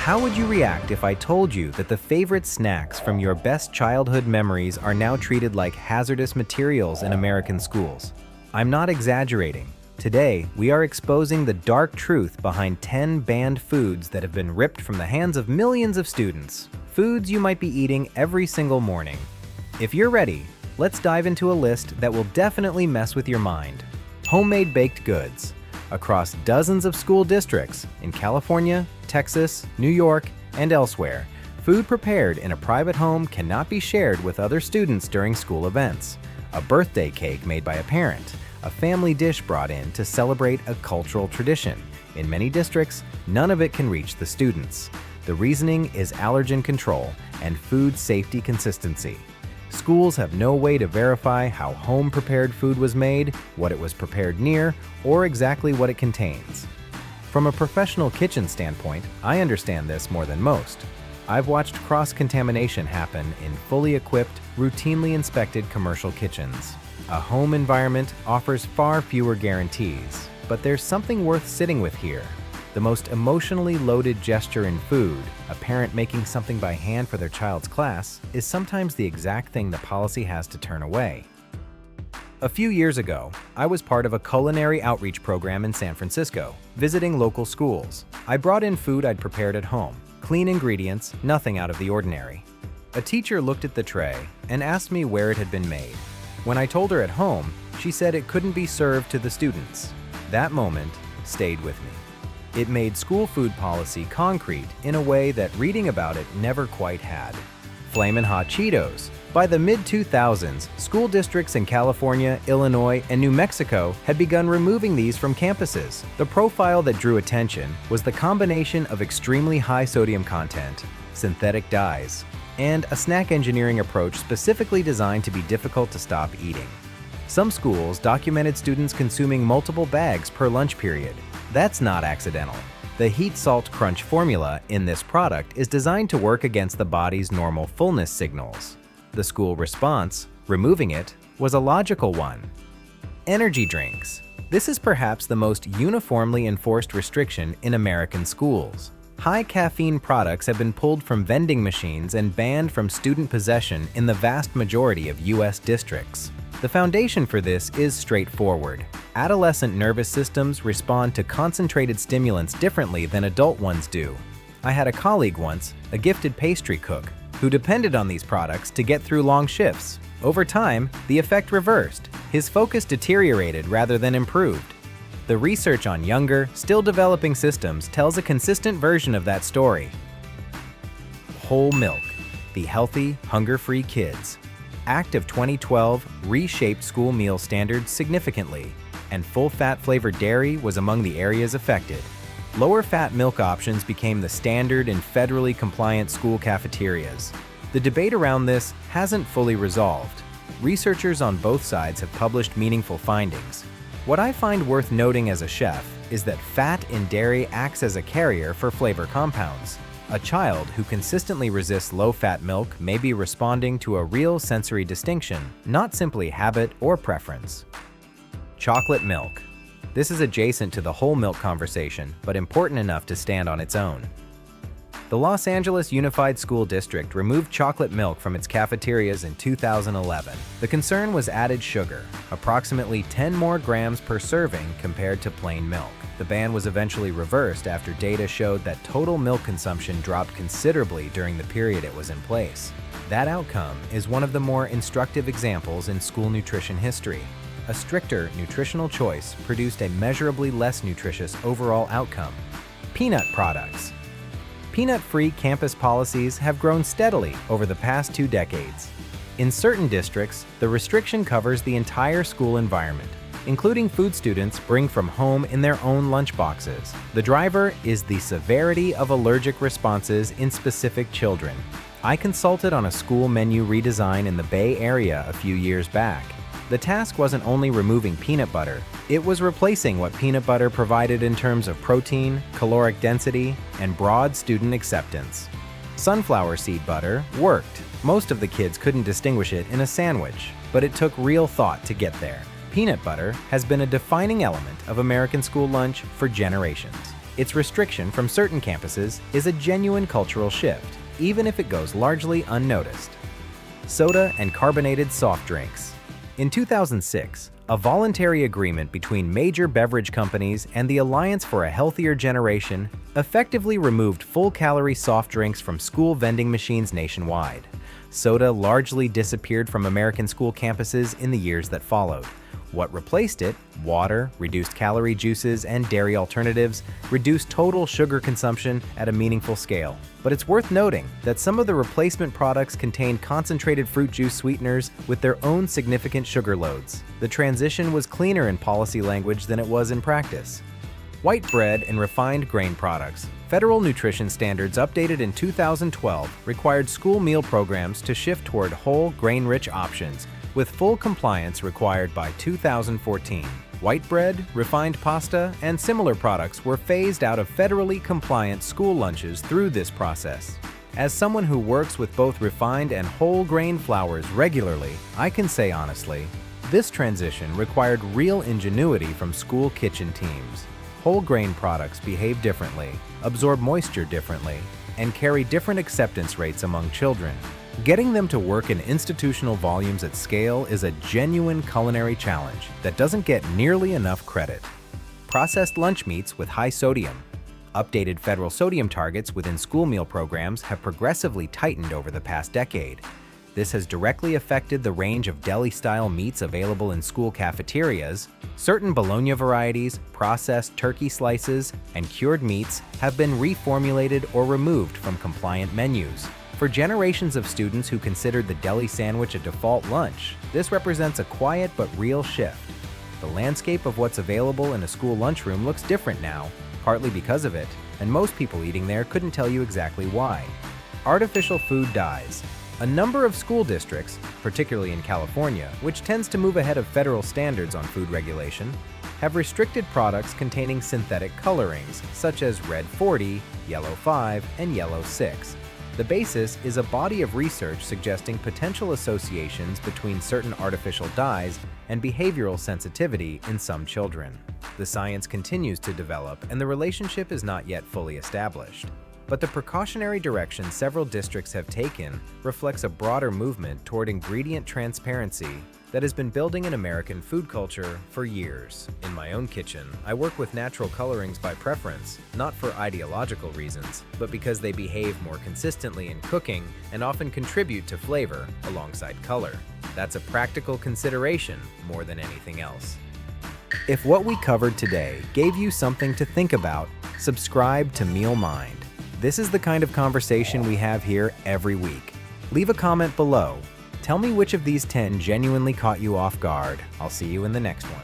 How would you react if I told you that the favorite snacks from your best childhood memories are now treated like hazardous materials in American schools? I'm not exaggerating. Today, we are exposing the dark truth behind 10 banned foods that have been ripped from the hands of millions of students. Foods you might be eating every single morning. If you're ready, let's dive into a list that will definitely mess with your mind. Homemade baked goods. Across dozens of school districts in California, Texas, New York, and elsewhere, food prepared in a private home cannot be shared with other students during school events. A birthday cake made by a parent, a family dish brought in to celebrate a cultural tradition. In many districts, none of it can reach the students. The reasoning is allergen control and food safety consistency. Schools have no way to verify how home-prepared food was made, what it was prepared near, or exactly what it contains. From a professional kitchen standpoint, I understand this more than most. I've watched cross-contamination happen in fully equipped, routinely inspected commercial kitchens. A home environment offers far fewer guarantees, but there's something worth sitting with here. The most emotionally loaded gesture in food, a parent making something by hand for their child's class, is sometimes the exact thing the policy has to turn away. A few years ago, I was part of a culinary outreach program in San Francisco, visiting local schools. I brought in food I'd prepared at home, clean ingredients, nothing out of the ordinary. A teacher looked at the tray and asked me where it had been made. When I told her at home, she said it couldn't be served to the students. That moment stayed with me. It made school food policy concrete in a way that reading about it never quite had. Flamin' Hot Cheetos. By the mid-2000s, school districts in California, Illinois, and New Mexico had begun removing these from campuses. The profile that drew attention was the combination of extremely high sodium content, synthetic dyes, and a snack engineering approach specifically designed to be difficult to stop eating. Some schools documented students consuming multiple bags per lunch period. That's not accidental. The heat salt crunch formula in this product is designed to work against the body's normal fullness signals. The school response, removing it, was a logical one. Energy drinks. This is perhaps the most uniformly enforced restriction in American schools. High caffeine products have been pulled from vending machines and banned from student possession in the vast majority of U.S. districts. The foundation for this is straightforward. Adolescent nervous systems respond to concentrated stimulants differently than adult ones do. I had a colleague once, a gifted pastry cook, who depended on these products to get through long shifts. Over time, the effect reversed. His focus deteriorated rather than improved. The research on younger, still developing systems tells a consistent version of that story. Whole milk. The healthy, hunger-free kids. Act of 2012 reshaped school meal standards significantly, and full-fat flavored dairy was among the areas affected. Lower-fat milk options became the standard in federally compliant school cafeterias. The debate around this hasn't fully resolved. Researchers on both sides have published meaningful findings. What I find worth noting as a chef is that fat in dairy acts as a carrier for flavor compounds. A child who consistently resists low-fat milk may be responding to a real sensory distinction, not simply habit or preference. Chocolate milk. This is adjacent to the whole milk conversation, but important enough to stand on its own. The Los Angeles Unified School District removed chocolate milk from its cafeterias in 2011. The concern was added sugar, approximately 10 more grams per serving compared to plain milk. The ban was eventually reversed after data showed that total milk consumption dropped considerably during the period it was in place. That outcome is one of the more instructive examples in school nutrition history. A stricter nutritional choice produced a measurably less nutritious overall outcome. Peanut products. Peanut-free campus policies have grown steadily over the past 2 decades. In certain districts, the restriction covers the entire school environment, including food students bring from home in their own lunchboxes. The driver is the severity of allergic responses in specific children. I consulted on a school menu redesign in the Bay Area a few years back. The task wasn't only removing peanut butter, it was replacing what peanut butter provided in terms of protein, caloric density, and broad student acceptance. Sunflower seed butter worked. Most of the kids couldn't distinguish it in a sandwich, but it took real thought to get there. Peanut butter has been a defining element of American school lunch for generations. Its restriction from certain campuses is a genuine cultural shift, even if it goes largely unnoticed. Soda and carbonated soft drinks. In 2006, a voluntary agreement between major beverage companies and the Alliance for a Healthier Generation effectively removed full-calorie soft drinks from school vending machines nationwide. Soda largely disappeared from American school campuses in the years that followed. What replaced it, water, reduced calorie juices, and dairy alternatives, reduced total sugar consumption at a meaningful scale. But it's worth noting that some of the replacement products contained concentrated fruit juice sweeteners with their own significant sugar loads. The transition was cleaner in policy language than it was in practice. White bread and refined grain products. Federal nutrition standards updated in 2012 required school meal programs to shift toward whole, grain-rich options, with full compliance required by 2014. White bread, refined pasta, and similar products were phased out of federally compliant school lunches through this process. As someone who works with both refined and whole grain flours regularly, I can say honestly, this transition required real ingenuity from school kitchen teams. Whole grain products behave differently, absorb moisture differently, and carry different acceptance rates among children. Getting them to work in institutional volumes at scale is a genuine culinary challenge that doesn't get nearly enough credit. Processed lunch meats with high sodium. Updated federal sodium targets within school meal programs have progressively tightened over the past decade. This has directly affected the range of deli-style meats available in school cafeterias. Certain bologna varieties, processed turkey slices, and cured meats have been reformulated or removed from compliant menus. For generations of students who considered the deli sandwich a default lunch, this represents a quiet but real shift. The landscape of what's available in a school lunchroom looks different now, partly because of it, and most people eating there couldn't tell you exactly why. Artificial food dyes. A number of school districts, particularly in California, which tends to move ahead of federal standards on food regulation, have restricted products containing synthetic colorings, such as red 40, yellow 5, and yellow 6. The basis is a body of research suggesting potential associations between certain artificial dyes and behavioral sensitivity in some children. The science continues to develop, and the relationship is not yet fully established. But the precautionary direction several districts have taken reflects a broader movement toward ingredient transparency that has been building in American food culture for years. In my own kitchen, I work with natural colorings by preference, not for ideological reasons, but because they behave more consistently in cooking and often contribute to flavor alongside color. That's a practical consideration more than anything else. If what we covered today gave you something to think about, subscribe to Meal Mind. This is the kind of conversation we have here every week. Leave a comment below. Tell me which of these 10 genuinely caught you off guard. I'll see you in the next one.